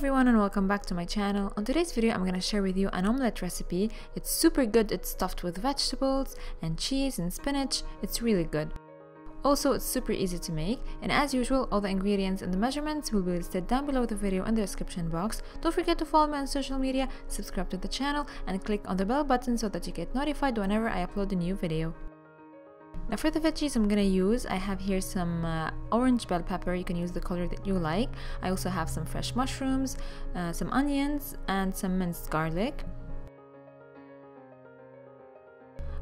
everyone and welcome back to my channel. On today's video I'm gonna share with you an omelette recipe. It's super good. It's stuffed with vegetables and cheese and spinach. It's really good. Also, it's super easy to make, and as usual all the ingredients and the measurements will be listed down below the video in the description box. Don't forget to follow me on social media, subscribe to the channel and click on the bell button so that you get notified whenever I upload a new video. Now for the veggies I'm gonna use, I have here some orange bell pepper. You can use the color that you like. I also have some fresh mushrooms, some onions and some minced garlic.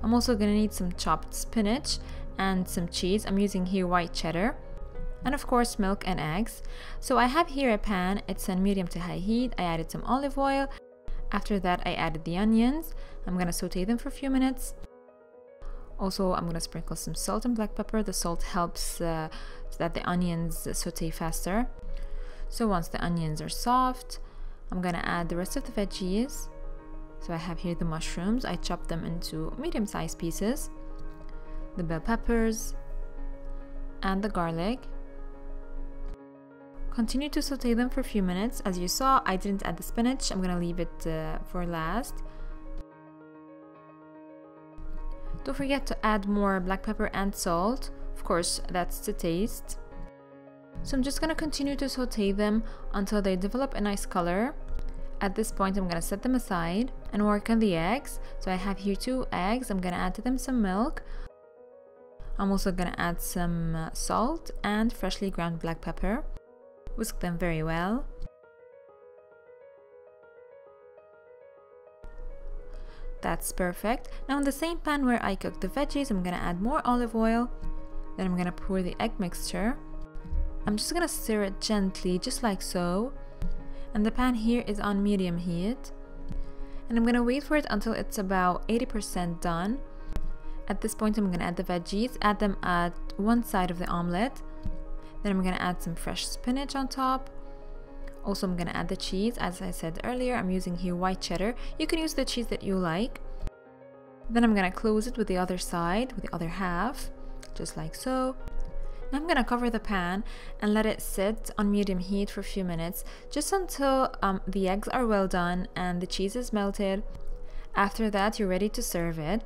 I'm also gonna need some chopped spinach and some cheese. I'm using here white cheddar, and of course milk and eggs. So I have here a pan. It's on medium to high heat. I added some olive oil. After that I added the onions. I'm gonna saute them for a few minutes. Also, I'm going to sprinkle some salt and black pepper. The salt helps so that the onions saute faster. So once the onions are soft, I'm going to add the rest of the veggies. So I have here the mushrooms. I chopped them into medium-sized pieces. The bell peppers and the garlic. Continue to saute them for a few minutes. As you saw, I didn't add the spinach. I'm going to leave it for last. Don't forget to add more black pepper and salt. Of course, that's to taste. So I'm just going to continue to saute them until they develop a nice color. At this point, I'm going to set them aside and work on the eggs. So I have here 2 eggs. I'm going to add to them some milk. I'm also going to add some salt and freshly ground black pepper. Whisk them very well. That's perfect. Now in the same pan where I cooked the veggies, I'm gonna add more olive oil. Then I'm gonna pour the egg mixture. I'm just gonna stir it gently, just like so. And the pan here is on medium heat. And I'm gonna wait for it until it's about 80% done. At this point I'm gonna add the veggies, add them at one side of the omelette. Then I'm gonna add some fresh spinach on top. Also, I'm gonna add the cheese. As I said earlier, I'm using here white cheddar. You can use the cheese that you like. Then I'm gonna close it with the other side, with the other half, just like so. Now I'm gonna cover the pan and let it sit on medium heat for a few minutes, just until the eggs are well done and the cheese is melted. After that, you're ready to serve it.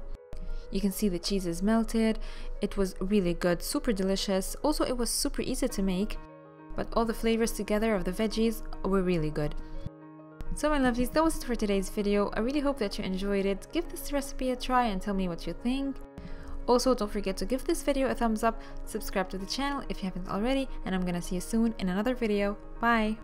You can see the cheese is melted. It was really good, super delicious. Also, it was super easy to make. But all the flavors together of the veggies were really good. So my lovelies, that was it for today's video. I really hope that you enjoyed it. Give this recipe a try and tell me what you think. Also, don't forget to give this video a thumbs up, subscribe to the channel if you haven't already, and I'm gonna see you soon in another video. Bye!